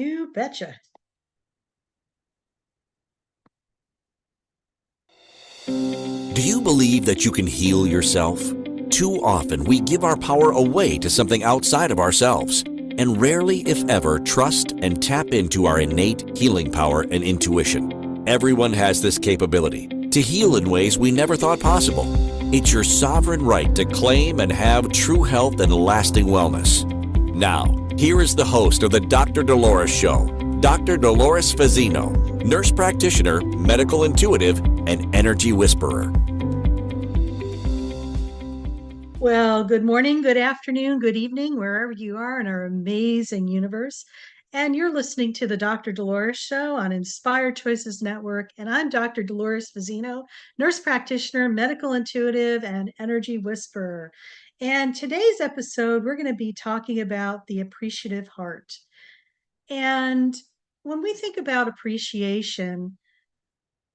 You betcha. Do you believe that you can heal yourself? Too often, we give our power away to something outside of ourselves, and rarely, if ever, trust and tap into our innate healing power and intuition. Everyone has this capability to heal in ways we never thought possible. It's your sovereign right to claim and have true health and lasting wellness. Now, here is the host of the Dr. Dolores Show, Dr. Dolores Fazzino, nurse practitioner, medical intuitive, and energy whisperer. Well, good morning, good afternoon, good evening, wherever you are in our amazing universe. And you're listening to the Dr. Dolores Show on Inspired Choices Network. And I'm Dr. Dolores Fazzino, nurse practitioner, medical intuitive, and energy whisperer. And today's episode, we're going to be talking about the appreciative heart. And when we think about appreciation,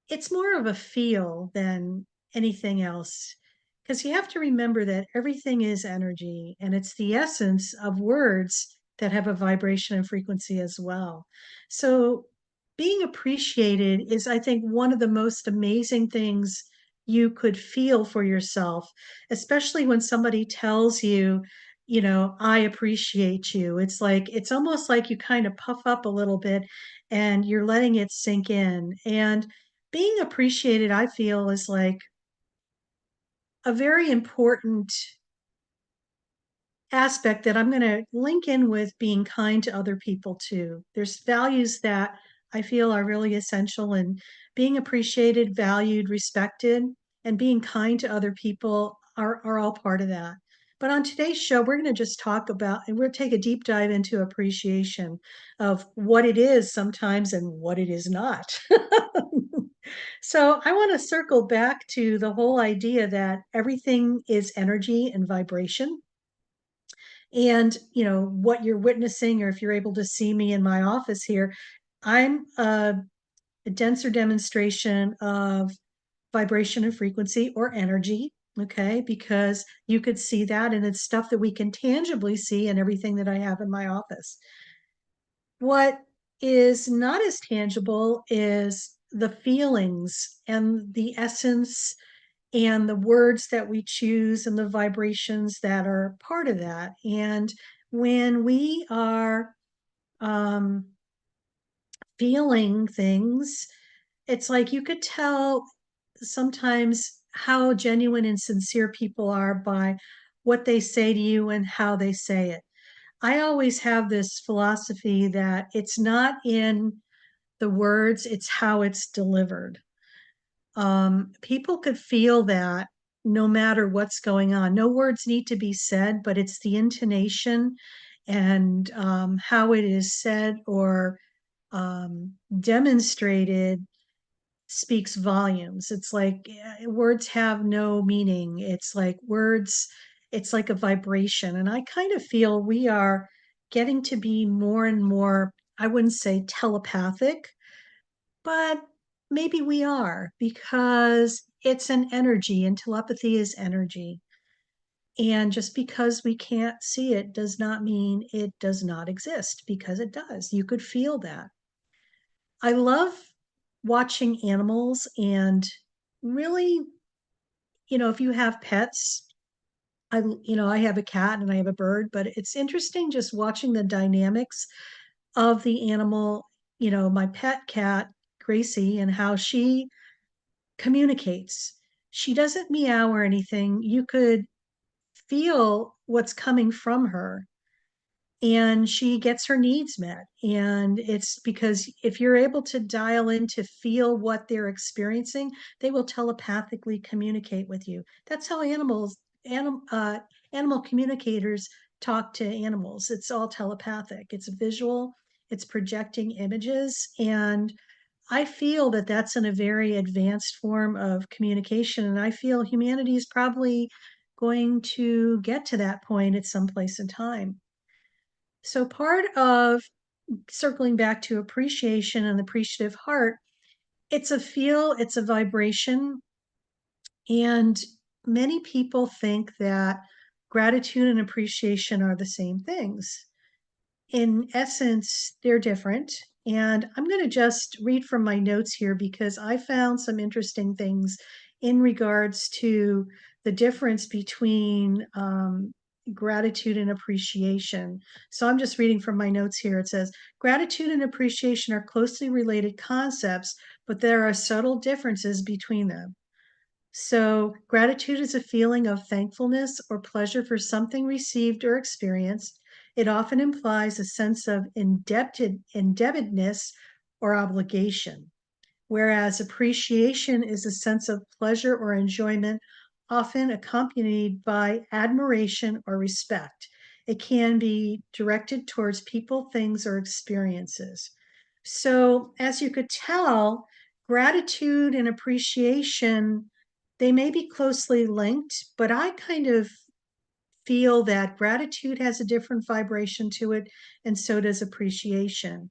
it's more of a feel than anything else. Because you have to remember that everything is energy and it's the essence of words that have a vibration and frequency as well. So being appreciated is, I think, one of the most amazing things you could feel for yourself, especially when somebody tells you, I appreciate you. It's almost like you kind of puff up a little bit and you're letting it sink in. And being appreciated, I feel, is like a very important aspect that I'm going to link in with being kind to other people too. There's values that I feel are really essential, and being appreciated, valued, respected, and being kind to other people are all part of that. But on today's show, we're going to just talk about, and we'll take a deep dive into appreciation of what it is sometimes and what it is not. So I want to circle back to the whole idea that everything is energy and vibration. And, what you're witnessing, or if you're able to see me in my office here, I'm a denser demonstration of vibration and frequency or energy. Okay. Because you could see that, and it's stuff that we can tangibly see in everything that I have in my office. What is not as tangible is the feelings and the essence and the words that we choose and the vibrations that are part of that. And when we are um, feeling things, it's like you could tell sometimes how genuine and sincere people are by what they say to you and how they say it. I always have this philosophy that it's not in the words, it's how it's delivered. People could feel that no matter what's going on. No words need to be said, but it's the intonation and how it is said or demonstrated speaks volumes. It's like words have no meaning. It's like words, it's like a vibration. And I kind of feel we are getting to be more and more, I wouldn't say telepathic, but maybe we are, because it's an energy and telepathy is energy. And just because we can't see it does not mean it does not exist, because it does. You could feel that. I love watching animals, and really, if you have pets, I have a cat and I have a bird, but it's interesting just watching the dynamics of the animal, my pet cat, Gracie, and how she communicates. She doesn't meow or anything. You could feel what's coming from her, and she gets her needs met. And it's because if you're able to dial in to feel what they're experiencing, they will telepathically communicate with you. That's how animal communicators talk to animals. It's all telepathic. It's visual. It's projecting images, and I feel that that's in a very advanced form of communication. And I feel humanity is probably going to get to that point at some place in time. So, part of circling back to appreciation and appreciative heart, it's a feel, it's a vibration. And many people think that gratitude and appreciation are the same things. in essence, they're different. And I'm going to just read from my notes here because I found some interesting things in regards to the difference between gratitude and appreciation. So I'm just reading from my notes here. It says, gratitude and appreciation are closely related concepts, but there are subtle differences between them. So, gratitude is a feeling of thankfulness or pleasure for something received or experienced. It often implies a sense of indebtedness or obligation, whereas appreciation is a sense of pleasure or enjoyment, often accompanied by admiration or respect. It can be directed towards people, things, or experiences. So, as you could tell, gratitude and appreciation, they may be closely linked, but I kind of feel that gratitude has a different vibration to it, and so does appreciation.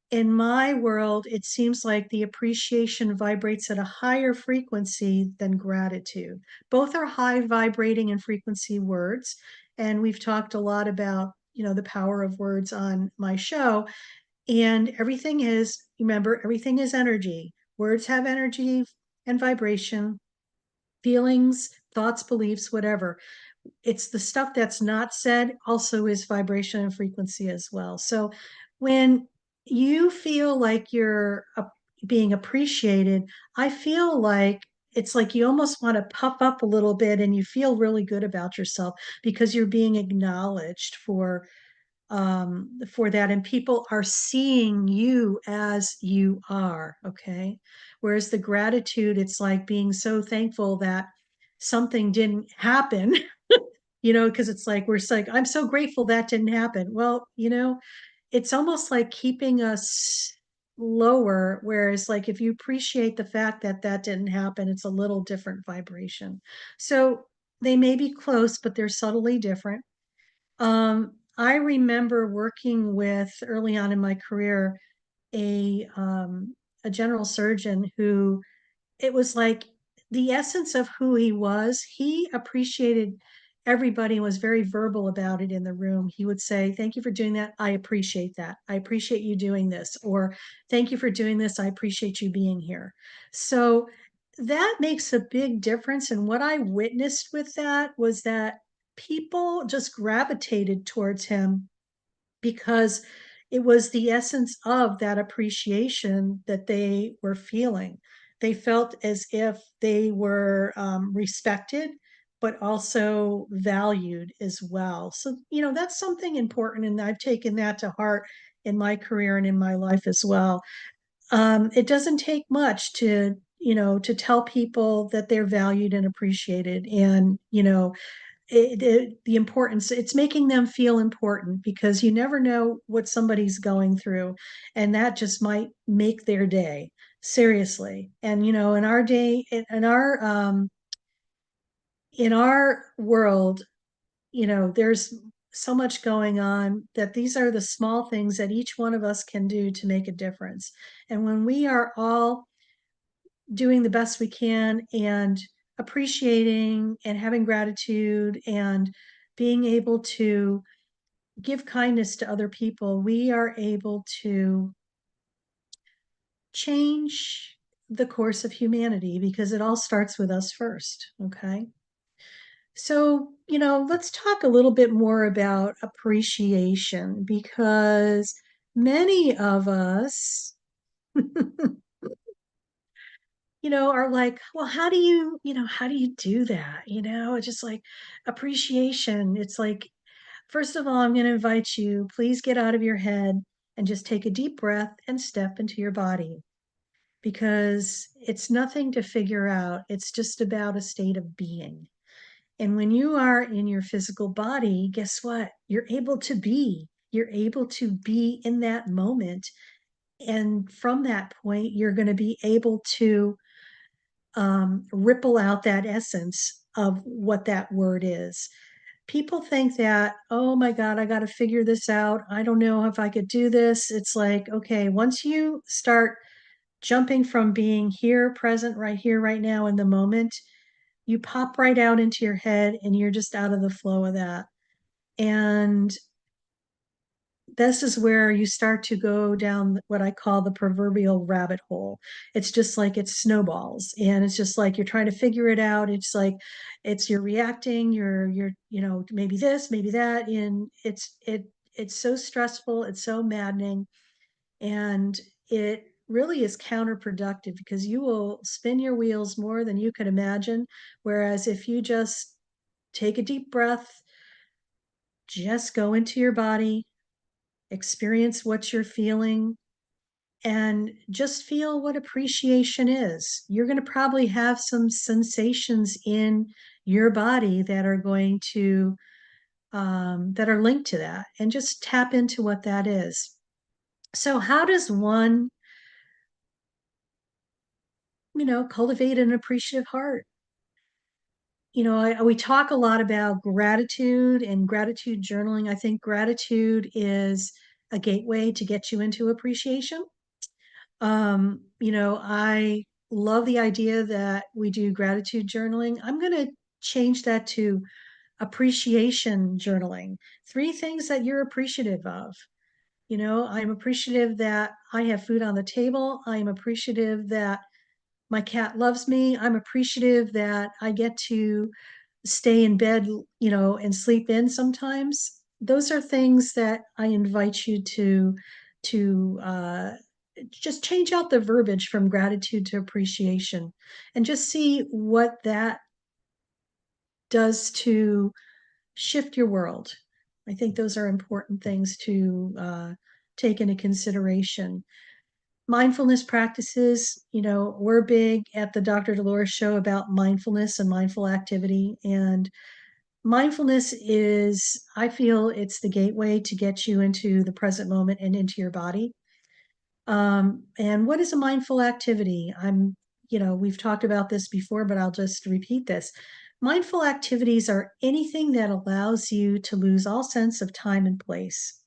In my world, it seems like the appreciation vibrates at a higher frequency than gratitude. Both are high vibrating and frequency words. And we've talked a lot about, the power of words on my show. And everything is, remember, everything is energy. Words have energy and vibration, feelings, thoughts, beliefs, whatever. It's the stuff that's not said also is vibration and frequency as well. So when you feel like you're being appreciated, I feel like it's like you almost want to puff up a little bit and you feel really good about yourself because you're being acknowledged for that, and people are seeing you as you are. Okay, whereas the gratitude, it's like being so thankful that something didn't happen, because it's like we're like, I'm so grateful that didn't happen. Well, it's almost like keeping us lower, whereas like if you appreciate the fact that that didn't happen, it's a little different vibration. So they may be close, but they're subtly different. I remember working with, early on in my career, a general surgeon who, it was like the essence of who he was. He appreciated everybody and was very verbal about it in the room. He would say, "Thank you for doing that. I appreciate that. I appreciate you doing this." Or, "Thank you for doing this. I appreciate you being here." So that makes a big difference. And what I witnessed with that was that people just gravitated towards him because it was the essence of that appreciation that they were feeling. They felt as if they were respected, but also valued as well. So, that's something important. And I've taken that to heart in my career and in my life as well. It doesn't take much to tell people that they're valued and appreciated. And, the importance, it's making them feel important because you never know what somebody's going through, and that just might make their day, seriously. And in our day, in our world, there's so much going on that these are the small things that each one of us can do to make a difference. And when we are all doing the best we can and appreciating and having gratitude and being able to give kindness to other people, we are able to change the course of humanity because it all starts with us first. Okay. So, let's talk a little bit more about appreciation because many of us, are like, well, how do you do that? It's just like appreciation. It's like, first of all, I'm going to invite you, please get out of your head and just take a deep breath and step into your body because it's nothing to figure out. It's just about a state of being. And when you are in your physical body, guess what? You're able to be in that moment. And from that point, you're going to be able to ripple out that essence of what that word is. People think that, oh my God, I got to figure this out. I don't know if I could do this. It's like, okay, once you start jumping from being here, present, right here, right now in the moment, you pop right out into your head and you're just out of the flow of that. And this is where you start to go down what I call the proverbial rabbit hole. It's just like it snowballs, and it's just like you're trying to figure it out. It's like you're reacting, maybe this, maybe that, and it's so stressful, it's so maddening, and it really is counterproductive because you will spin your wheels more than you could imagine. Whereas if you just take a deep breath, just go into your body, experience what you're feeling, and just feel what appreciation is. You're going to probably have some sensations in your body that are going to, that are linked to that, and just tap into what that is. So, how does one, cultivate an appreciative heart? We talk a lot about gratitude and gratitude journaling. I think gratitude is a gateway to get you into appreciation. I love the idea that we do gratitude journaling. I'm going to change that to appreciation journaling. Three things that you're appreciative of. I'm appreciative that I have food on the table. I'm appreciative that my cat loves me. I'm appreciative that I get to stay in bed, and sleep in sometimes. Those are things that I invite you to just change out the verbiage from gratitude to appreciation, and just see what that does to shift your world. I think those are important things to take into consideration. Mindfulness practices, we're big at the Dr. Dolores Show about mindfulness and mindful activity. And mindfulness is, I feel it's the gateway to get you into the present moment and into your body. And what is a mindful activity? We've talked about this before, but I'll just repeat this. Mindful activities are anything that allows you to lose all sense of time and place.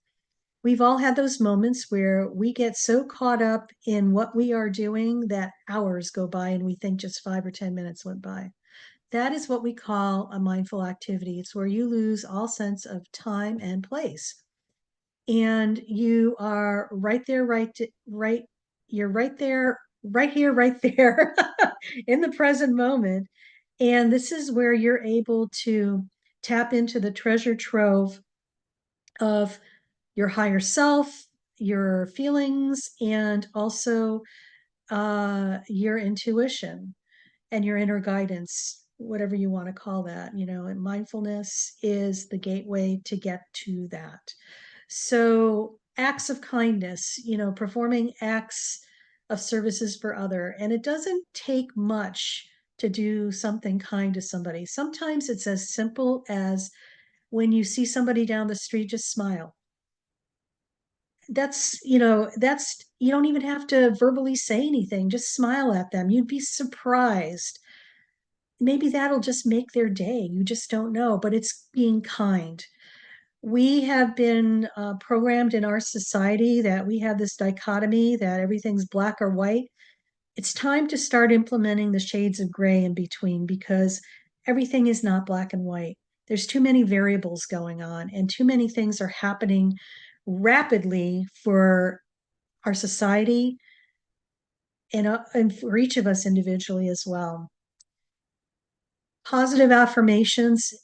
We've all had those moments where we get so caught up in what we are doing that hours go by and we think just 5 or 10 minutes went by. That is what we call a mindful activity. It's where you lose all sense of time and place. And you are right there, you're right there, right here, right there in the present moment. And this is where you're able to tap into the treasure trove of your higher self, your feelings, and also your intuition and your inner guidance, whatever you want to call that. And mindfulness is the gateway to get to that. So, acts of kindness, performing acts of services for other. And it doesn't take much to do something kind to somebody. Sometimes it's as simple as when you see somebody down the street, just smile. That's, you don't even have to verbally say anything, just smile at them. You'd be surprised. Maybe that'll just make their day. You just don't know, but it's being kind. We have been programmed in our society that we have this dichotomy that everything's black or white. It's time to start implementing the shades of gray in between, because everything is not black and white. There's too many variables going on, and too many things are happening rapidly for our society, and for each of us individually as well. Positive affirmations,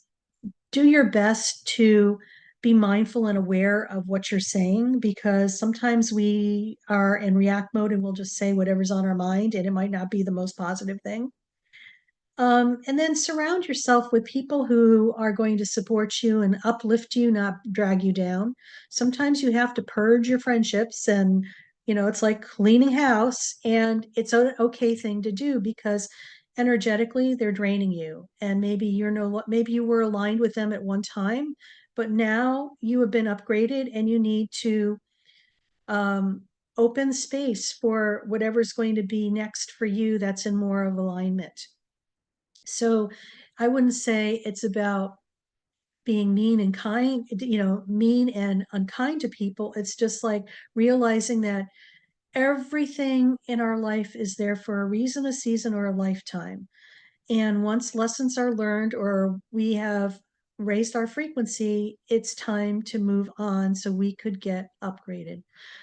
do your best to be mindful and aware of what you're saying, because sometimes we are in react mode and we'll just say whatever's on our mind, and it might not be the most positive thing. And then surround yourself with people who are going to support you and uplift you, not drag you down. Sometimes you have to purge your friendships, and it's like cleaning house, and it's an okay thing to do because energetically they're draining you. And maybe you were aligned with them at one time, but now you have been upgraded and you need to um, open space for whatever's going to be next for you that's in more of alignment. So I wouldn't say it's about being mean and kind, mean and unkind to people. It's just like realizing that everything in our life is there for a reason, a season, or a lifetime. And once lessons are learned, or we have raised our frequency, it's time to move on so we could get upgraded.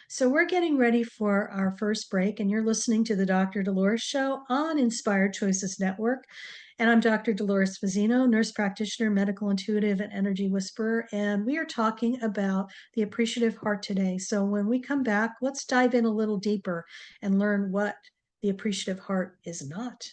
So we're getting ready for our first break, and you're listening to the Dr. Dolores Show on Inspired Choices Network. And I'm Dr. Dolores Fazzino, nurse practitioner, medical intuitive, and energy whisperer. And we are talking about the appreciative heart today. So when we come back, let's dive in a little deeper and learn what the appreciative heart is not.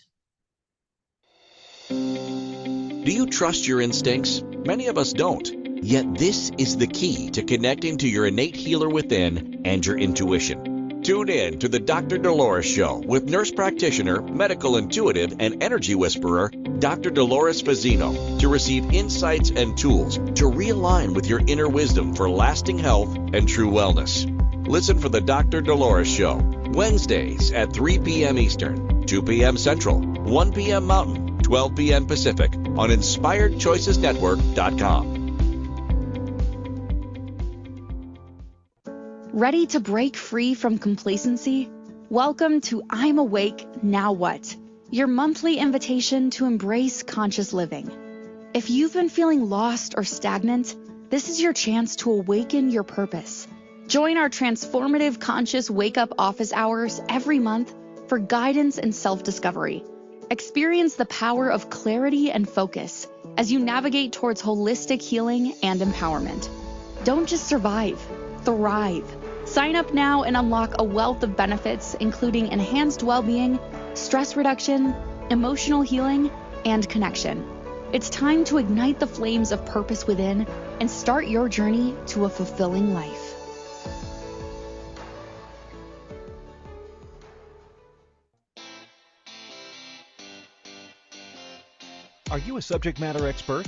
Do you trust your instincts? Many of us don't. Yet this is the key to connecting to your innate healer within and your intuition. Tune in to the Dr. Dolores Show with nurse practitioner, medical intuitive, and energy whisperer, Dr. Dolores Fazzino, to receive insights and tools to realign with your inner wisdom for lasting health and true wellness. Listen for the Dr. Dolores Show, Wednesdays at 3 p.m. Eastern, 2 p.m. Central, 1 p.m. Mountain, 12 p.m. Pacific on InspiredChoicesNetwork.com. Ready to break free from complacency? Welcome to I'm Awake, Now What? Your monthly invitation to embrace conscious living. If you've been feeling lost or stagnant, this is your chance to awaken your purpose. Join our transformative conscious wake-up office hours every month for guidance and self-discovery. Experience the power of clarity and focus as you navigate towards holistic healing and empowerment. Don't just survive, thrive. Sign up now and unlock a wealth of benefits, including enhanced well-being, stress reduction, emotional healing, and connection. It's time to ignite the flames of purpose within and start your journey to a fulfilling life. Are you a subject matter expert?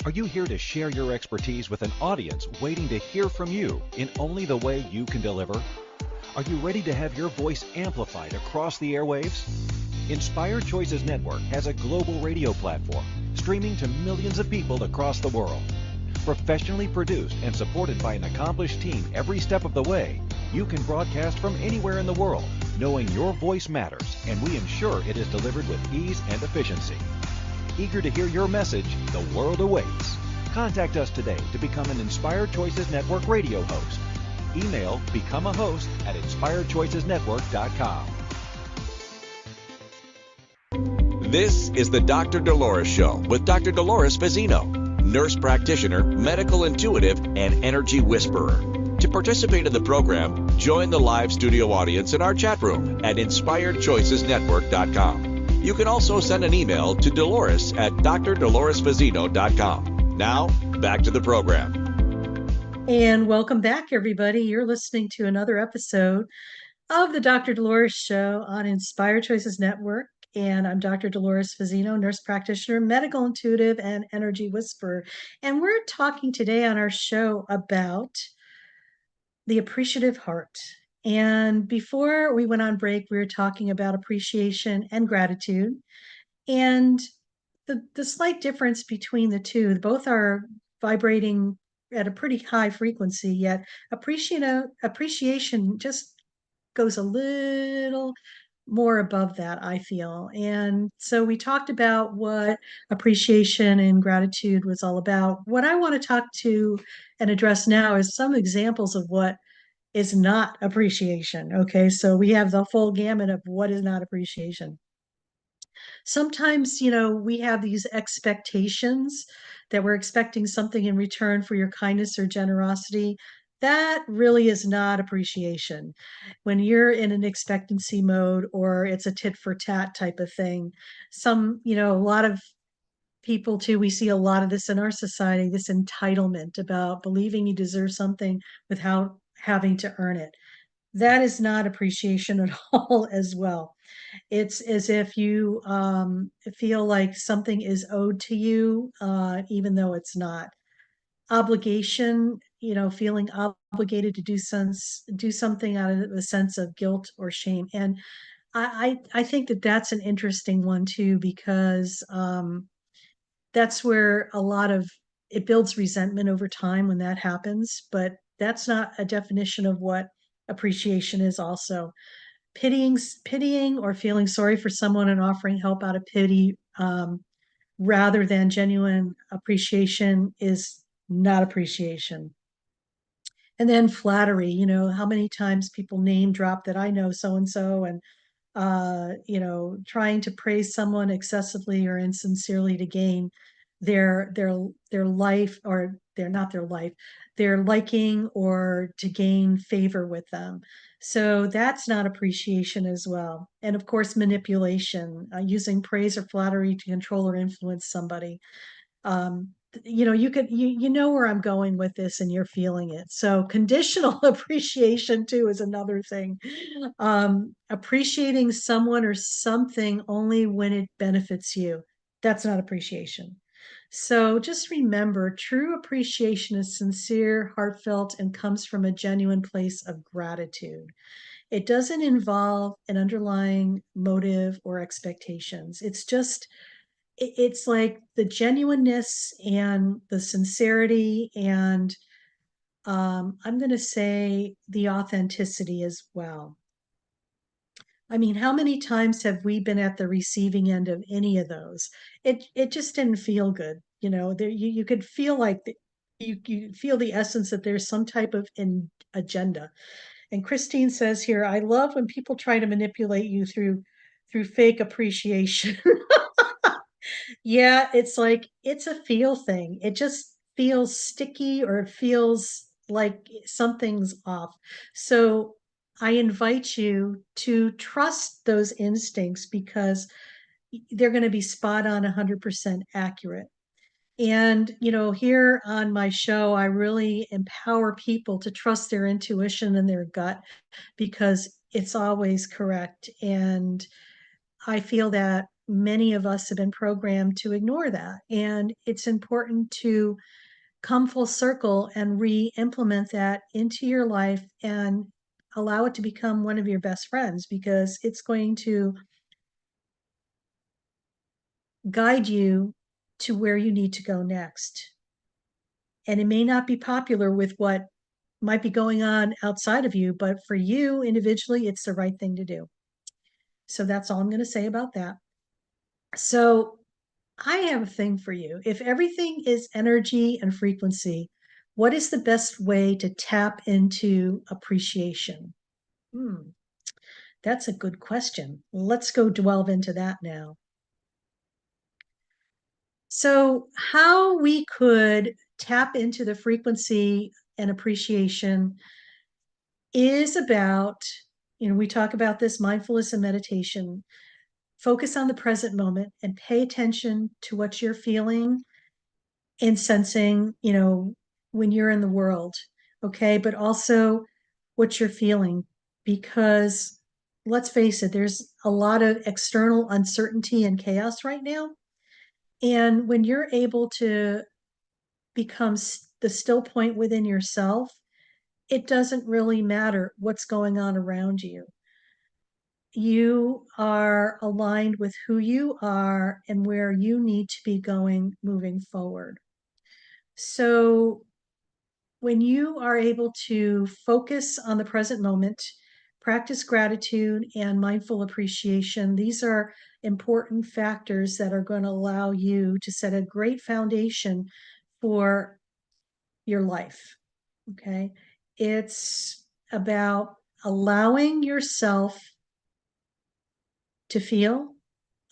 Are you here to share your expertise with an audience waiting to hear from you in only the way you can deliver? Are you ready to have your voice amplified across the airwaves? Inspired Choices Network has a global radio platform streaming to millions of people across the world. Professionally produced and supported by an accomplished team every step of the way, you can broadcast from anywhere in the world, knowing your voice matters, and we ensure it is delivered with ease and efficiency. Eager to hear your message, the world awaits. Contact us today to become an Inspired Choices Network radio host. Email become a host at inspiredchoicesnetwork.com. This is the Dr. Dolores Show with Dr. Dolores Fazzino, nurse practitioner, medical intuitive, and energy whisperer. To participate in the program, join the live studio audience in our chat room at inspiredchoicesnetwork.com. You can also send an email to Dolores at drdoloresfazzino.com. Now, back to the program. And welcome back, everybody. You're listening to another episode of the Dr. Dolores Show on Inspired Choices Network. And I'm Dr. Dolores Fazzino, nurse practitioner, medical intuitive, and energy whisperer. And we're talking today on our show about the appreciative heart. And before we went on break, we were talking about appreciation and gratitude. And the slight difference between the two, both are vibrating at a pretty high frequency, yet appreciation just goes a little more above that, I feel. And so we talked about what appreciation and gratitude was all about. What I want to talk to and address now is some examples of what is not appreciation. Okay, so we have the full gamut of what is not appreciation. Sometimes, we have these expectations that we're expecting something in return for your kindness or generosity. That really is not appreciation. When you're in an expectancy mode or it's a tit for tat type of thing, a lot of people too, we see a lot of this in our society, this entitlement about believing you deserve something without having to earn it. That is not appreciation at all as well. It's as if you feel like something is owed to you, even though it's not. Obligation, feeling obligated to do something out of a sense of guilt or shame. And I think that that's an interesting one too, because that's where a lot of it builds resentment over time when that happens. But that's not a definition of what appreciation is also. Pitying or feeling sorry for someone and offering help out of pity, rather than genuine appreciation is not appreciation. And then flattery, how many times people name drop that I know so and so, and trying to praise someone excessively or insincerely to gain their life, or they're not their life, their liking, or to gain favor with them. So that's not appreciation as well. And of course, manipulation, using praise or flattery to control or influence somebody. um you know where I'm going with this, and you're feeling it. So conditional appreciation too is another thing. Appreciating someone or something only when it benefits you, that's not appreciation. So just remember, true appreciation is sincere, heartfelt, and comes from a genuine place of gratitude. It doesn't involve an underlying motive or expectations. It's like the genuineness and the sincerity, and I'm going to say the authenticity as well. I mean, how many times have we been at the receiving end of any of those? It just didn't feel good. There you could feel like you feel the essence that there's some type of agenda. And Christine says here, I love when people try to manipulate you through fake appreciation. Yeah, it's like it's a feel thing. It just feels sticky, or it feels like something's off. So I invite you to trust those instincts, because they're going to be spot on, 100% accurate. And, here on my show, I really empower people to trust their intuition and their gut, because it's always correct. And I feel that many of us have been programmed to ignore that. And it's important to come full circle and re implement that into your life, and allow it to become one of your best friends, because it's going to guide you to where you need to go next. And it may not be popular with what might be going on outside of you, but for you individually, it's the right thing to do. So that's all I'm going to say about that. So I have a thing for you. If everything is energy and frequency, what is the best way to tap into appreciation? Hmm, that's a good question. Let's go delve into that now. So, how we could tap into the frequency and appreciation is about, we talk about this mindfulness and meditation. Focus on the present moment and pay attention to what you're feeling and sensing, when you're in the world. Okay. But also what you're feeling, because let's face it, there's a lot of external uncertainty and chaos right now. And when you're able to become the still point within yourself, it doesn't really matter what's going on around you. You are aligned with who you are and where you need to be going moving forward. So, when you are able to focus on the present moment, practice gratitude and mindful appreciation, these are important factors that are going to allow you to set a great foundation for your life. Okay. It's about allowing yourself to feel,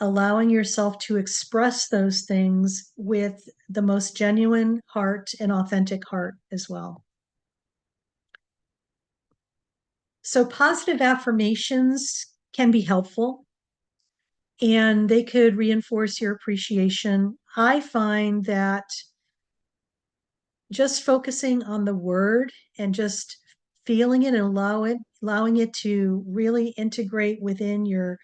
allowing yourself to express those things with the most genuine heart and authentic heart as well. So, positive affirmations can be helpful, and they could reinforce your appreciation. I find that just focusing on the word and just feeling it and allowing it to really integrate within your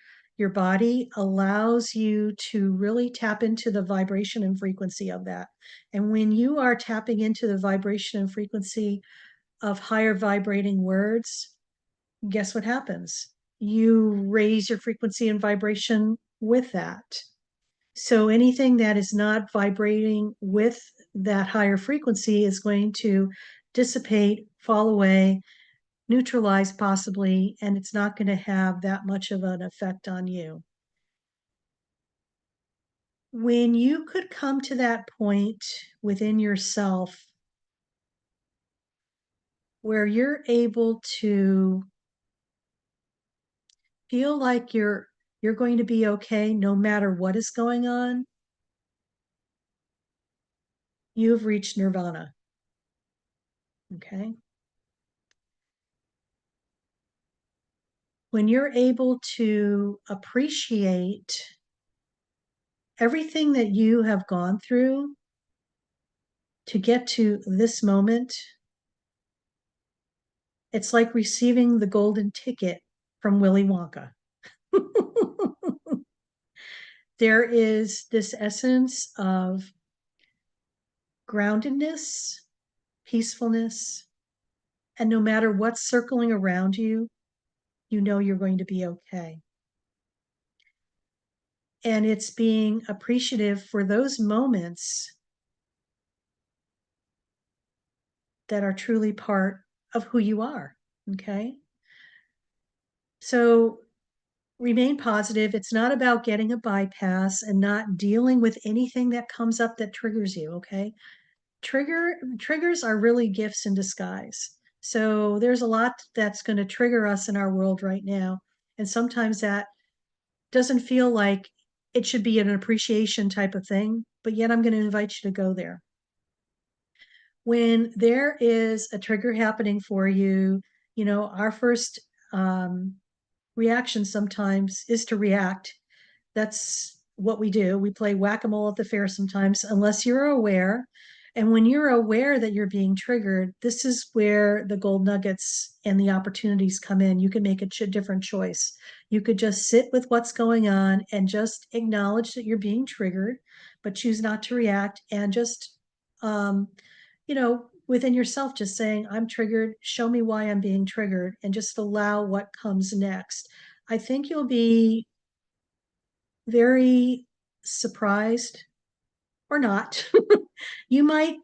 body allows you to really tap into the vibration and frequency of that. And when you are tapping into the vibration and frequency of higher vibrating words, guess what happens? You raise your frequency and vibration with that. So anything that is not vibrating with that higher frequency is going to dissipate, fall away, neutralize possibly, and it's not going to have that much of an effect on you. When you could come to that point within yourself where you're able to feel like you're going to be okay no matter what is going on, you've reached nirvana. Okay? When you're able to appreciate everything that you have gone through to get to this moment, it's like receiving the golden ticket from Willy Wonka. There is this essence of groundedness, peacefulness, and no matter what's circling around you, you know you're going to be okay. And it's being appreciative for those moments that are truly part of who you are. Okay. So remain positive. It's not about getting a bypass and not dealing with anything that comes up that triggers you. Okay. Triggers are really gifts in disguise. So there's a lot that's going to trigger us in our world right now. And sometimes that doesn't feel like it should be an appreciation type of thing, but yet I'm going to invite you to go there. When there is a trigger happening for you, our first um, reaction sometimes is to react. That's what we do. We play whack-a-mole at the fair sometimes, unless you're aware. And when you're aware that you're being triggered, this is where the gold nuggets and the opportunities come in. You can make a different choice. You could just sit with what's going on and just acknowledge that you're being triggered, but choose not to react and just, within yourself, just saying, I'm triggered. Show me why I'm being triggered, and just allow what comes next. I think you'll be very surprised or not. You might,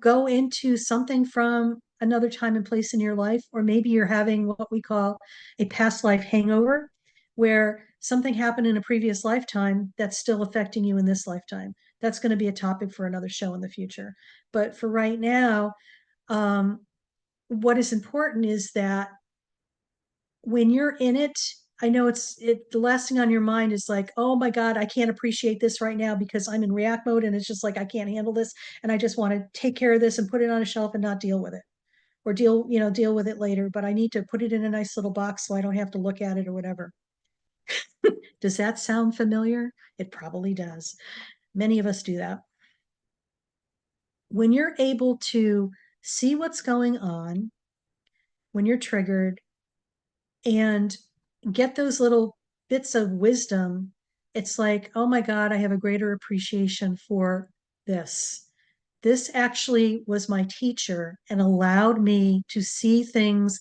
go into something from another time and place in your life, or maybe you're having what we call a past life hangover, where something happened in a previous lifetime that's still affecting you in this lifetime. That's going to be a topic for another show in the future. But for right now, um, what is important is that when you're in it, I know the last thing on your mind is like, oh my God, I can't appreciate this right now because I'm in react mode and it's just like I can't handle this and I just want to take care of this and put it on a shelf and not deal with it. Or deal with it later, but I need to put it in a nice little box so I don't have to look at it or whatever. Does that sound familiar? It probably does. Many of us do that. When you're able to see what's going on, when you're triggered, and get those little bits of wisdom, it's like, oh my God, I have a greater appreciation for this. This actually was my teacher and allowed me to see things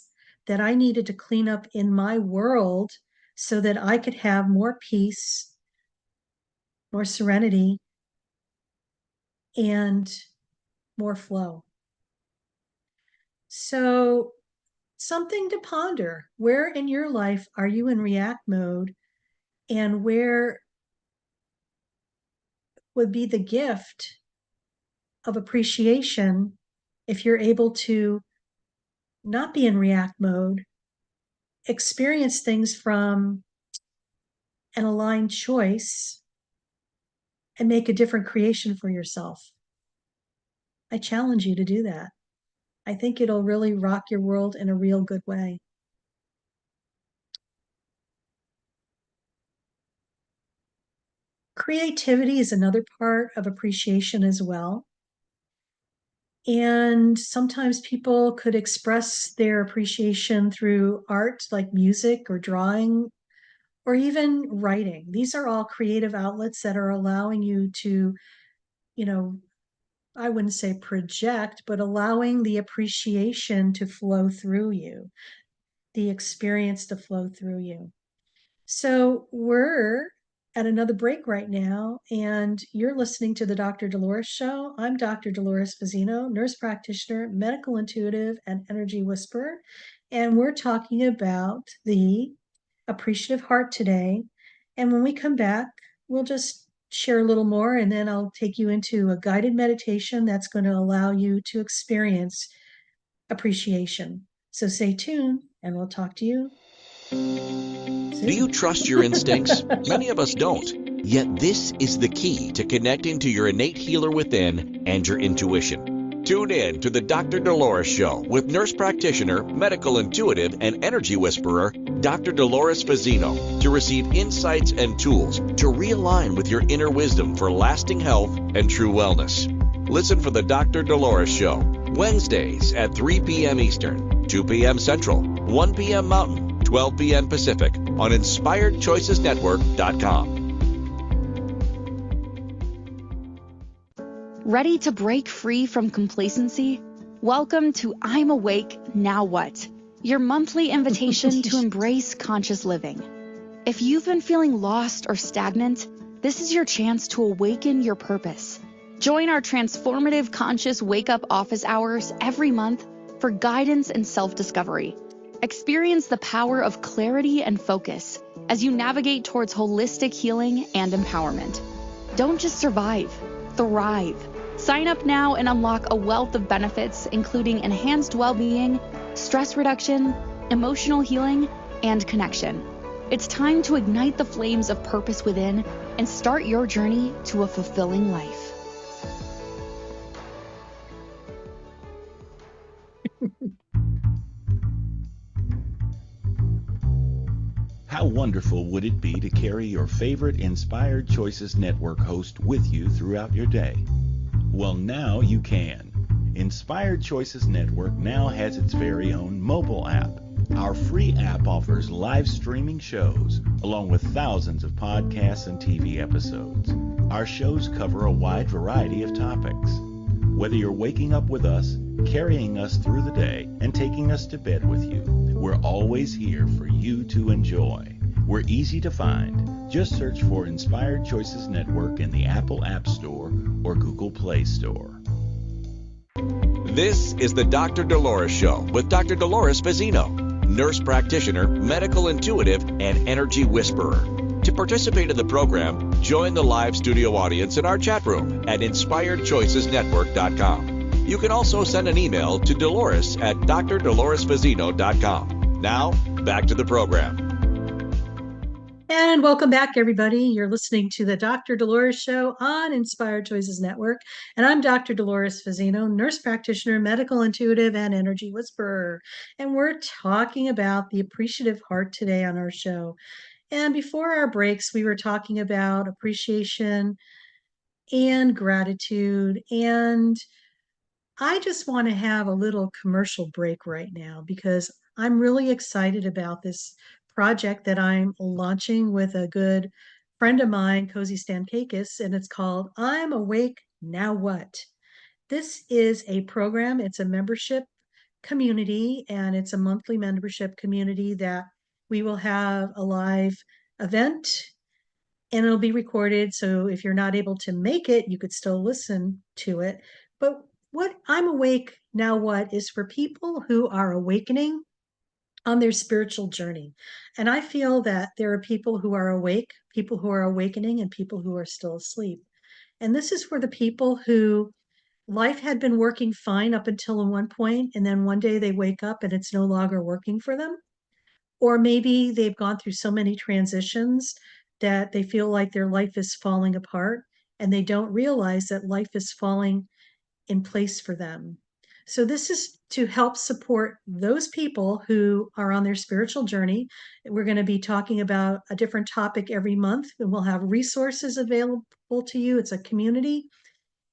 that I needed to clean up in my world so that I could have more peace, more serenity, and more flow. So, something to ponder. Where in your life are you in react mode, and where would be the gift of appreciation if you're able to not be in react mode, experience things from an aligned choice, and make a different creation for yourself? I challenge you to do that. I think it'll really rock your world in a real good way. Creativity is another part of appreciation as well. And sometimes people could express their appreciation through art, like music or drawing, or even writing. These are all creative outlets that are allowing you to, you know, I wouldn't say project, but allowing the appreciation to flow through you, the experience to flow through you. So we're at another break right now, and you're listening to the Dr. Dolores Show. I'm Dr. Dolores Fazzino, nurse practitioner, medical intuitive, and energy whisperer. And we're talking about the appreciative heart today. And when we come back, we'll just share a little more, and then I'll take you into a guided meditation that's going to allow you to experience appreciation. So stay tuned, and we'll talk to you Do you soon. trust your instincts? Many of us don't. Yet this is the key to connecting to your innate healer within and your intuition. Tune in to the Dr. Dolores Show with nurse practitioner, medical intuitive, and energy whisperer, Dr. Dolores Fazzino, to receive insights and tools to realign with your inner wisdom for lasting health and true wellness. Listen for the Dr. Dolores Show, Wednesdays at 3 p.m. Eastern, 2 p.m. Central, 1 p.m. Mountain, 12 p.m. Pacific on InspiredChoicesNetwork.com. Ready to break free from complacency? Welcome to I'm Awake, Now What? Your monthly invitation to embrace conscious living. If you've been feeling lost or stagnant, this is your chance to awaken your purpose. Join our transformative conscious wake-up office hours every month for guidance and self-discovery. Experience the power of clarity and focus as you navigate towards holistic healing and empowerment. Don't just survive, thrive. Sign up now and unlock a wealth of benefits, including enhanced well-being, stress reduction, emotional healing, and connection. It's time to ignite the flames of purpose within and start your journey to a fulfilling life. How wonderful would it be to carry your favorite Inspired Choices Network host with you throughout your day? Well, now you can. Inspired Choices Network now has its very own mobile app. Our free app offers live streaming shows, along with thousands of podcasts and TV episodes. Our shows cover a wide variety of topics. Whether you're waking up with us, carrying us through the day, and taking us to bed with you, we're always here for you to enjoy. We're easy to find. Just search for Inspired Choices Network in the Apple App Store or Google Play Store. This is the Dr. Dolores Show with Dr. Dolores Fazzino, nurse practitioner, medical intuitive, and energy whisperer. To participate in the program, join the live studio audience in our chat room at InspiredChoicesNetwork.com. You can also send an email to Dolores at drdoloresfazzino.com. Now, back to the program. And welcome back, everybody. You're listening to the Dr. Dolores Show on Inspired Choices Network. And I'm Dr. Dolores Fazzino, nurse practitioner, medical intuitive, and energy whisperer. And we're talking about the appreciative heart today on our show. And before our breaks, we were talking about appreciation and gratitude. And I just want to have a little commercial break right now because I'm really excited about this project that I'm launching with a good friend of mine, Cozy Stankakis, and it's called I'm Awake, Now What? This is a program, it's a membership community, and it's a monthly membership community that we will have a live event and it'll be recorded. So if you're not able to make it, you could still listen to it. But what I'm Awake Now What is for people who are awakening on their spiritual journey. And I feel that there are people who are awake, people who are awakening, and people who are still asleep. And this is for the people who life had been working fine up until one point, and then one day they wake up and it's no longer working for them. Or maybe they've gone through so many transitions that they feel like their life is falling apart and they don't realize that life is falling in place for them. So, this is to help support those people who are on their spiritual journey. We're going to be talking about a different topic every month, and we'll have resources available to you. It's a community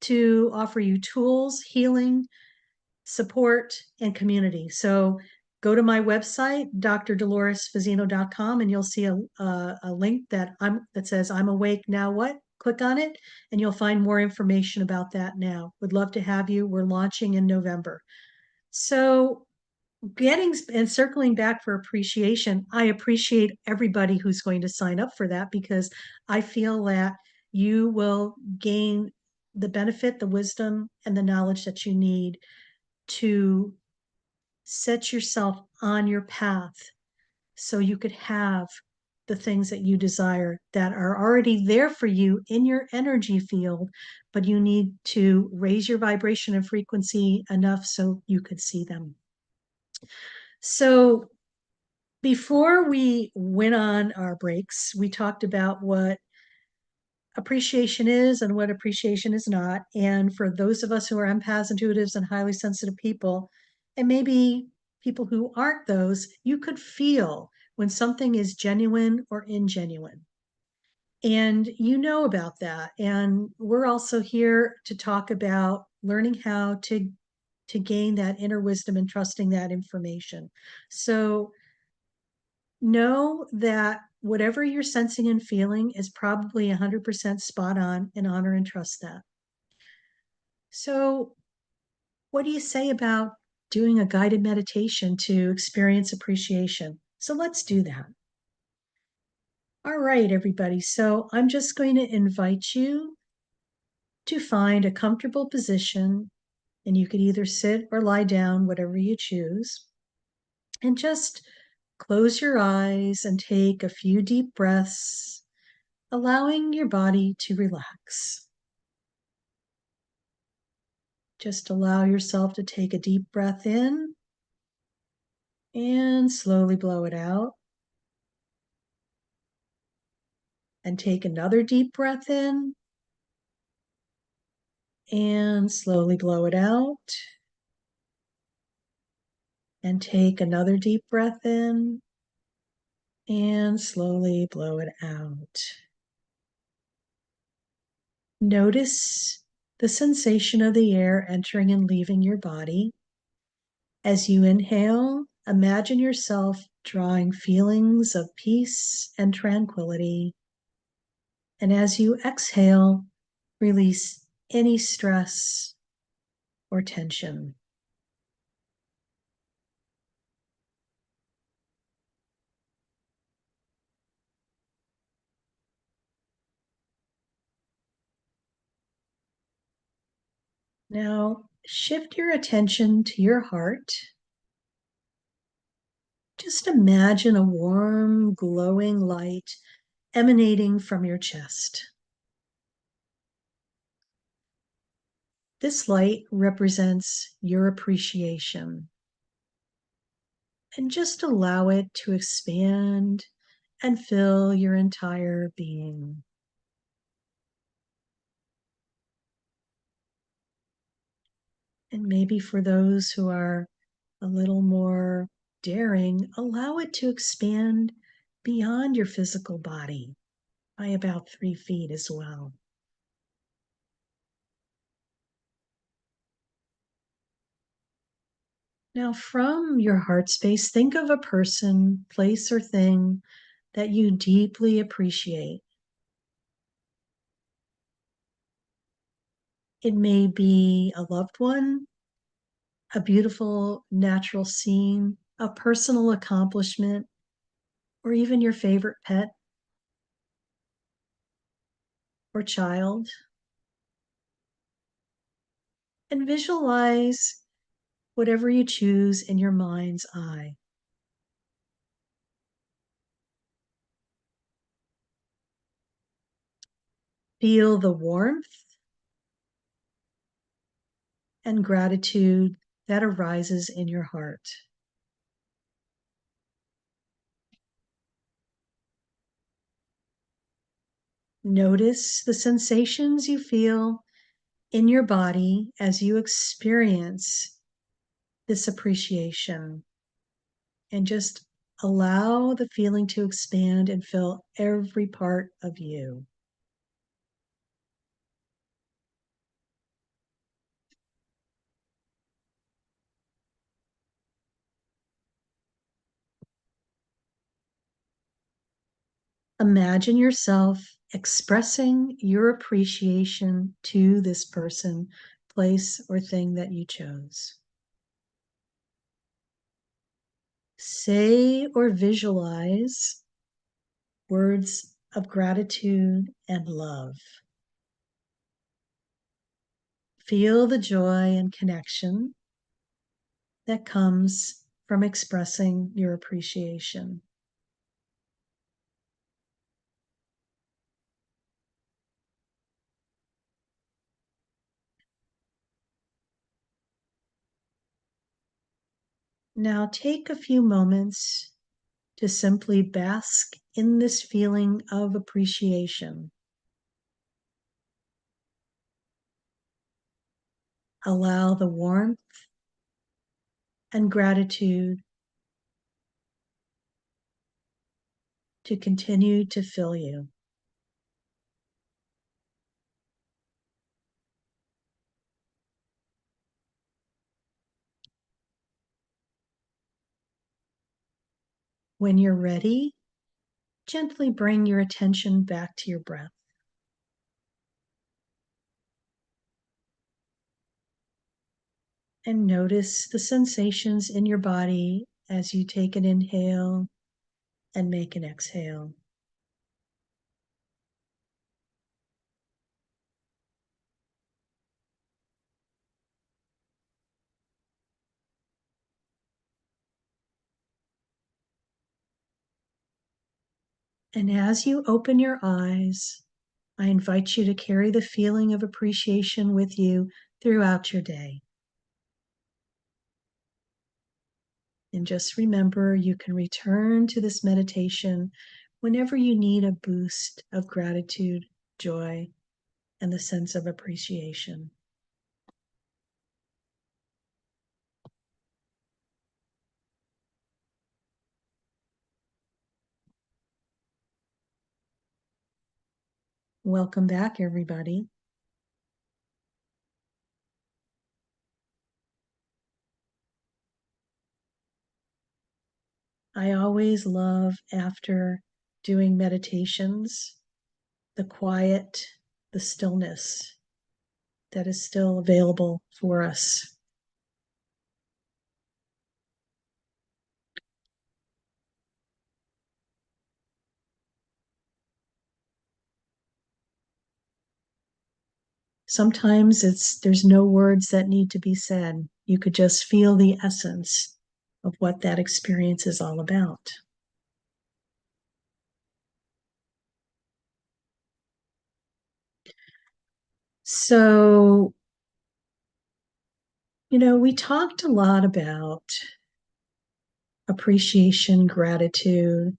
to offer you tools, healing, support, and community. So, go to my website, drdoloresfazzino.com, and you'll see a link that says I'm Awake Now What? Click on it and you'll find more information about that now. Would love to have you. We're launching in November. So getting and circling back for appreciation, I appreciate everybody who's going to sign up for that because I feel that you will gain the benefit, the wisdom, and the knowledge that you need to set yourself on your path so you could have the things that you desire that are already there for you in your energy field, but you need to raise your vibration and frequency enough so you could see them. So before we went on our breaks, we talked about what appreciation is and what appreciation is not. And for those of us who are empaths, intuitives, and highly sensitive people, and maybe people who aren't those, you could feel when something is genuine or ingenuine. And you know about that. And we're also here to talk about learning how to gain that inner wisdom and trusting that information. So know that whatever you're sensing and feeling is probably 100% spot on, and honor and trust that. So, what do you say about doing a guided meditation to experience appreciation? So, let's do that. All right, everybody. So, I'm just going to invite you to find a comfortable position, and you could either sit or lie down, whatever you choose, and just close your eyes and take a few deep breaths, allowing your body to relax. Just allow yourself to take a deep breath in and slowly blow it out. And take another deep breath in and slowly blow it out. And take another deep breath in and slowly blow it out. Notice the sensation of the air entering and leaving your body. As you inhale, imagine yourself drawing feelings of peace and tranquility. And as you exhale, release any stress or tension. Now, shift your attention to your heart. Just imagine a warm, glowing light emanating from your chest. This light represents your appreciation. And just allow it to expand and fill your entire being. And maybe for those who are a little more daring, allow it to expand beyond your physical body by about 3 feet as well. Now, from your heart space, think of a person, place, or thing that you deeply appreciate. It may be a loved one, a beautiful natural scene, a personal accomplishment, or even your favorite pet or child. And visualize whatever you choose in your mind's eye. Feel the warmth and gratitude that arises in your heart. Notice the sensations you feel in your body as you experience this appreciation. And just allow the feeling to expand and fill every part of you. Imagine yourself expressing your appreciation to this person, place, or thing that you chose. Say or visualize words of gratitude and love. Feel the joy and connection that comes from expressing your appreciation. Now take a few moments to simply bask in this feeling of appreciation. Allow the warmth and gratitude to continue to fill you. When you're ready, gently bring your attention back to your breath. And notice the sensations in your body as you take an inhale and make an exhale. And as you open your eyes, I invite you to carry the feeling of appreciation with you throughout your day. And just remember, you can return to this meditation whenever you need a boost of gratitude, joy, and the sense of appreciation. Welcome back, everybody. I always love, after doing meditations, the quiet, the stillness that is still available for us. Sometimes there's no words that need to be said. You could just feel the essence of what that experience is all about. So, we talked a lot about appreciation, gratitude,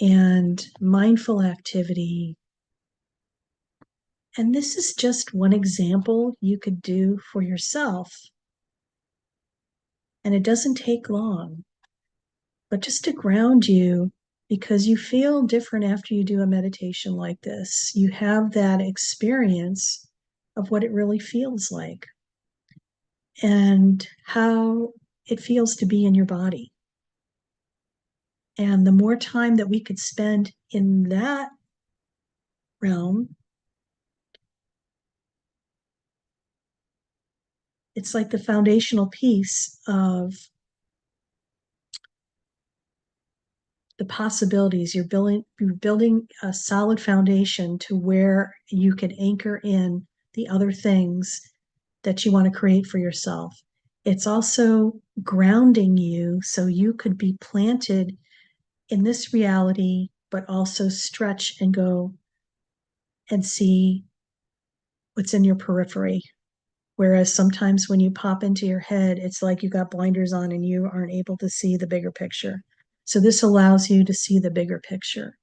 and mindful activity. And this is just one example you could do for yourself. And it doesn't take long, but just to ground you, because you feel different after you do a meditation like this. You have that experience of what it really feels like and how it feels to be in your body. And the more time that we could spend in that realm, it's like the foundational piece of the possibilities. You're building a solid foundation to where you can anchor in the other things that you want to create for yourself. It's also grounding you so you could be planted in this reality, but also stretch and go and see what's in your periphery. Whereas sometimes when you pop into your head, it's like you got blinders on and you aren't able to see the bigger picture. So this allows you to see the bigger picture.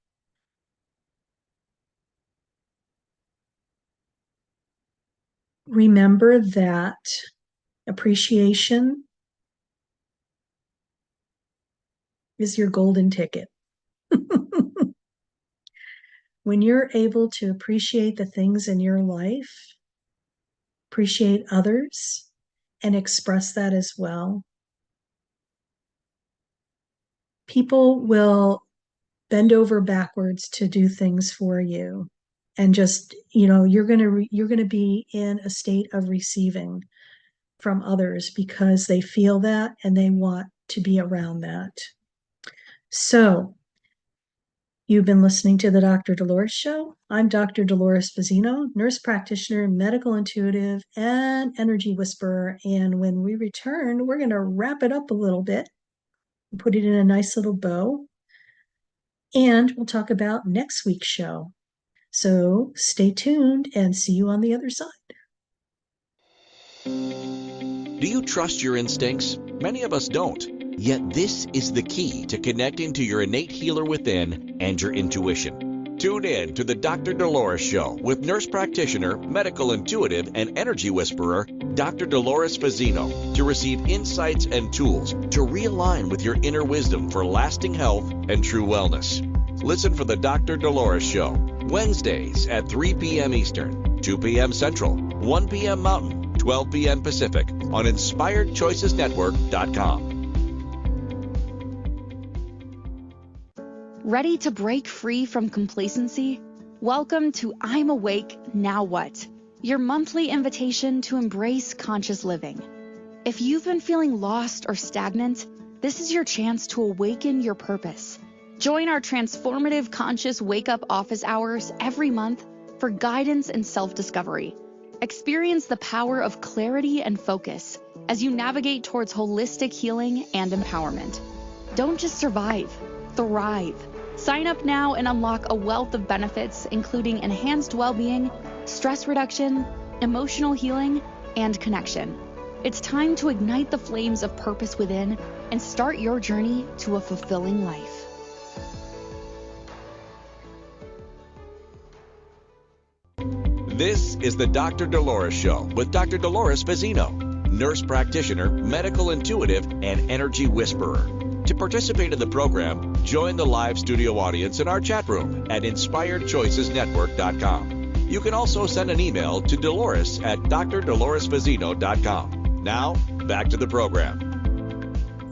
Remember that appreciation is your golden ticket. When you're able to appreciate the things in your life, appreciate others, and express that as well, people will bend over backwards to do things for you. And just, you're going to be in a state of receiving from others because they feel that and they want to be around that. So, you've been listening to the Dr. Dolores Show. I'm Dr. Dolores Fazzino, nurse practitioner, medical intuitive, and energy whisperer. And when we return, we're going to wrap it up a little bit, put it in a nice little bow, and we'll talk about next week's show. So stay tuned and see you on the other side. Do you trust your instincts? Many of us don't. Yet this is the key to connecting to your innate healer within and your intuition. Tune in to the Dr. Dolores Show with nurse practitioner, medical intuitive, and energy whisperer, Dr. Dolores Fazzino, to receive insights and tools to realign with your inner wisdom for lasting health and true wellness. Listen for the Dr. Dolores Show, Wednesdays at 3 p.m. Eastern, 2 p.m. Central, 1 p.m. Mountain, 12 p.m. Pacific on InspiredChoicesNetwork.com. Ready to break free from complacency? Welcome to I'm Awake, Now What? Your monthly invitation to embrace conscious living. If you've been feeling lost or stagnant, this is your chance to awaken your purpose. Join our transformative conscious wake-up office hours every month for guidance and self-discovery. Experience the power of clarity and focus as you navigate towards holistic healing and empowerment. Don't just survive, thrive. Sign up now and unlock a wealth of benefits, including enhanced well-being, stress reduction, emotional healing, and connection. It's time to ignite the flames of purpose within and start your journey to a fulfilling life. This is the Dr. Dolores Show with Dr. Dolores Fazzino, nurse practitioner, medical intuitive, and energy whisperer. To participate in the program, join the live studio audience in our chat room at InspiredChoicesNetwork.com. You can also send an email to Dolores at drdoloresfazzino.com. Now, back to the program.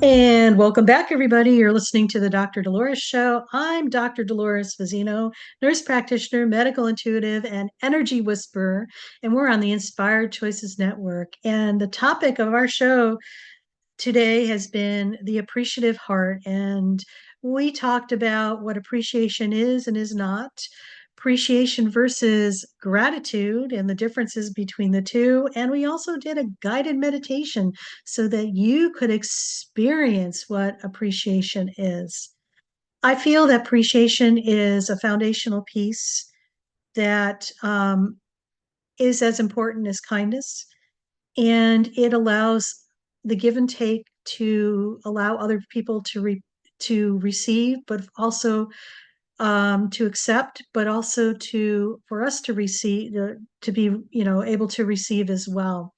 And welcome back, everybody. You're listening to the Dr. Dolores Show. I'm Dr. Dolores Fazzino, nurse practitioner, medical intuitive, and energy whisperer. And we're on the Inspired Choices Network. And the topic of our show today has been the appreciative heart. And we talked about what appreciation is and is not, appreciation versus gratitude and the differences between the two. And we also did a guided meditation so that you could experience what appreciation is. I feel that appreciation is a foundational piece that is as important as kindness, and it allows the give and take to allow other people to receive, but also to accept, but also for us to receive, to be able to receive as well.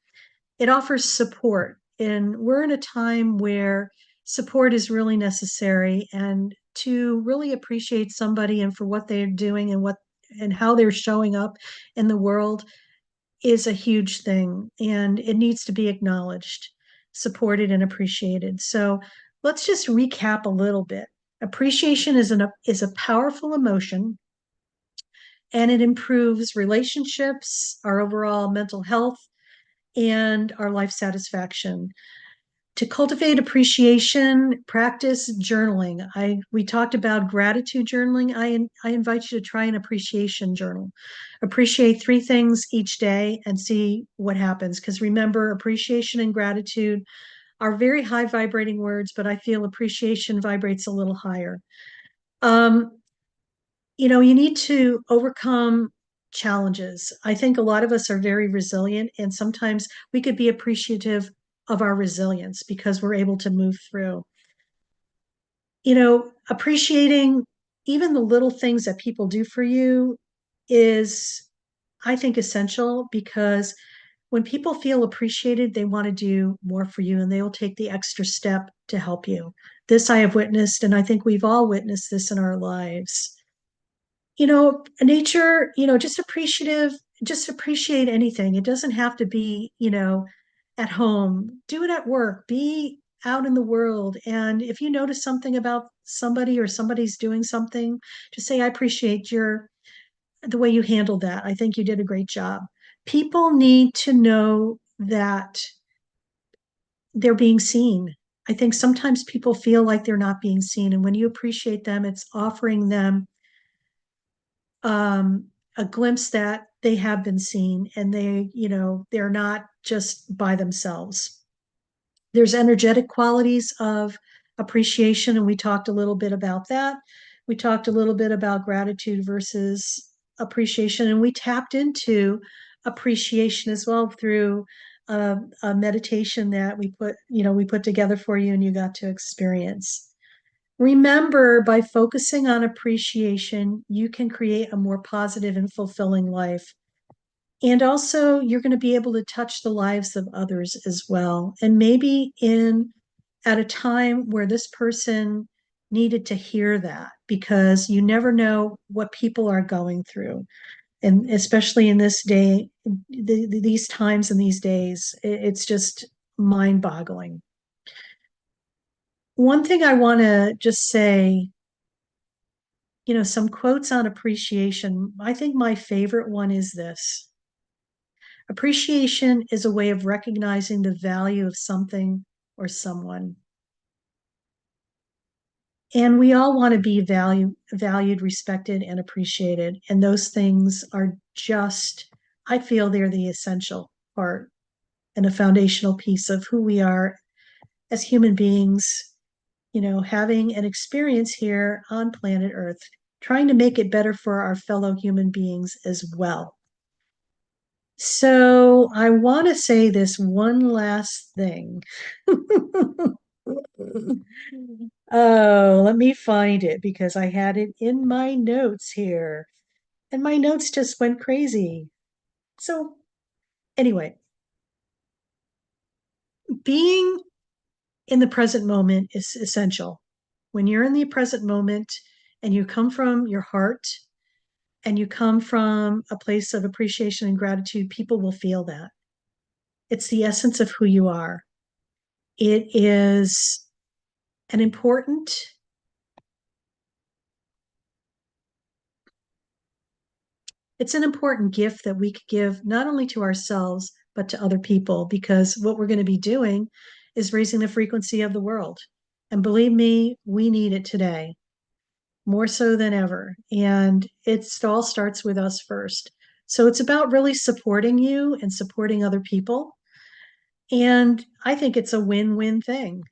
It offers support, and we're in a time where support is really necessary, and to really appreciate somebody and for what they're doing and how they're showing up in the world is a huge thing, and it needs to be acknowledged, supported, and appreciated. So let's just recap a little bit. Appreciation is a powerful emotion, and it improves relationships, our overall mental health, and our life satisfaction. To cultivate appreciation, practice journaling. We talked about gratitude journaling. I invite you to try an appreciation journal. Appreciate 3 things each day and see what happens. Because remember, appreciation and gratitude are very high vibrating words, but I feel appreciation vibrates a little higher. You need to overcome challenges. I think a lot of us are very resilient, and sometimes we could be appreciative of our resilience because we're able to move through. Appreciating even the little things that people do for you is, I think, essential, because when people feel appreciated, they want to do more for you and they will take the extra step to help you. This I have witnessed, and I think we've all witnessed this in our lives. Nature, just appreciate anything. It doesn't have to be, at home. Do it at work. Be out in the world. And if you notice something about somebody or somebody's doing something, just say, I appreciate the way you handled that. I think you did a great job. People need to know that they're being seen. I think sometimes people feel like they're not being seen. And when you appreciate them, it's offering them a glimpse that they have been seen, and they're not just by themselves. There's energetic qualities of appreciation, and we talked a little bit about that. We talked a little bit about gratitude versus appreciation, and we tapped into appreciation as well through a meditation that we put together for you and you got to experience. Remember, by focusing on appreciation, you can create a more positive and fulfilling life. And also, you're going to be able to touch the lives of others as well. And maybe at a time where this person needed to hear that, because you never know what people are going through. And especially in this day, these times and these days, it's just mind boggling. One thing I want to just say, some quotes on appreciation. I think my favorite one is this: appreciation is a way of recognizing the value of something or someone. And we all want to be valued, respected, and appreciated. And those things are just, I feel they're the essential part and a foundational piece of who we are as human beings, having an experience here on planet Earth, trying to make it better for our fellow human beings as well. So I want to say this one last thing. Oh, let me find it because I had it in my notes here and my notes just went crazy. So, anyway, being in the present moment is essential. When you're in the present moment and you come from your heart and you come from a place of appreciation and gratitude, people will feel that. It's the essence of who you are. It is an important it's an important gift that we could give not only to ourselves but to other people, because what we're going to be doing is raising the frequency of the world. And believe me, we need it today more so than ever. And it all starts with us first. So it's about really supporting you and supporting other people. And I think it's a win-win thing.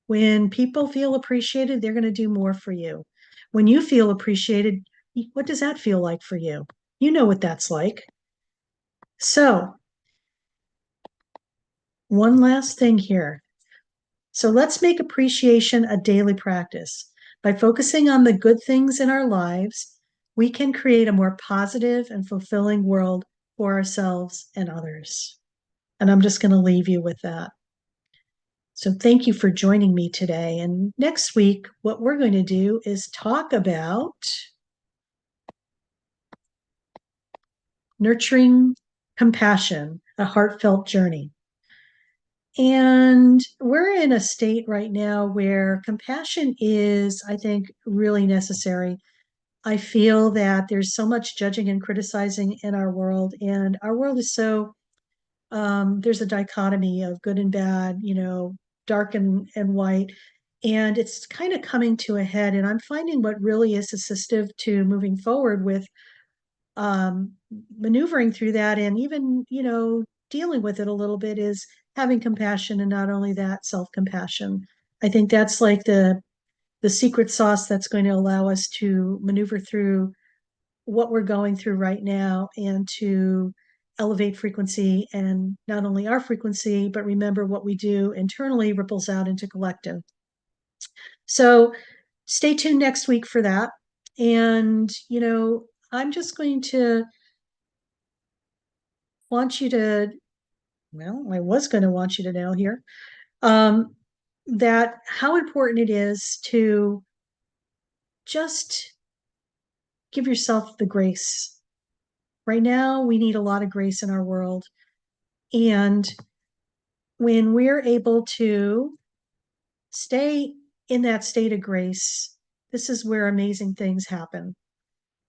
When people feel appreciated, they're going to do more for you. When you feel appreciated, what does that feel like for you? You know what that's like. So, one last thing here. So, let's make appreciation a daily practice. By focusing on the good things in our lives, we can create a more positive and fulfilling world for ourselves and others. And I'm just going to leave you with that. So, thank you for joining me today. And next week, what we're going to do is talk about nurturing compassion, a heartfelt journey. And we're in a state right now where compassion is, I think, really necessary. I feel that there's so much judging and criticizing in our world, and our world is there's a dichotomy of good and bad, dark and white. And it's kind of coming to a head. And I'm finding what really is assistive to moving forward with um, maneuvering through that and even, dealing with it a little bit is having compassion, and not only that, self-compassion. I think that's like the secret sauce that's going to allow us to maneuver through what we're going through right now and to elevate frequency, and not only our frequency, but remember what we do internally ripples out into collective. So stay tuned next week for that. And, I'm just going to want you to, well, I was going to want you to know here um, that how important it is to just give yourself the grace. Right now, we need a lot of grace in our world. And when we're able to stay in that state of grace, this is where amazing things happen.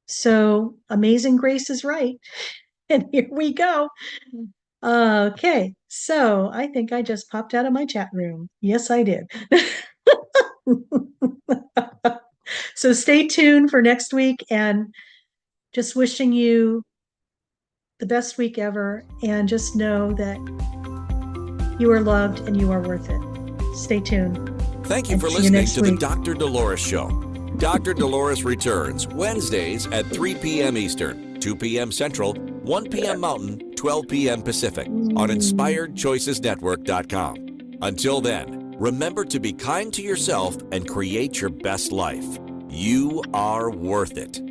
So, amazing grace is right. And here we go. Okay, so I think I just popped out of my chat room. Yes, I did. So stay tuned for next week, and just wishing you the best week ever. And just know that you are loved and you are worth it. Stay tuned. Thank you And for see you listening next to the week. Dr. Dolores Show. Dr. Dolores returns Wednesdays at 3 p.m. Eastern, 2 p.m. Central, 1 p.m. Mountain, 12 p.m. Pacific on InspiredChoicesNetwork.com. Until then, remember to be kind to yourself and create your best life. You are worth it.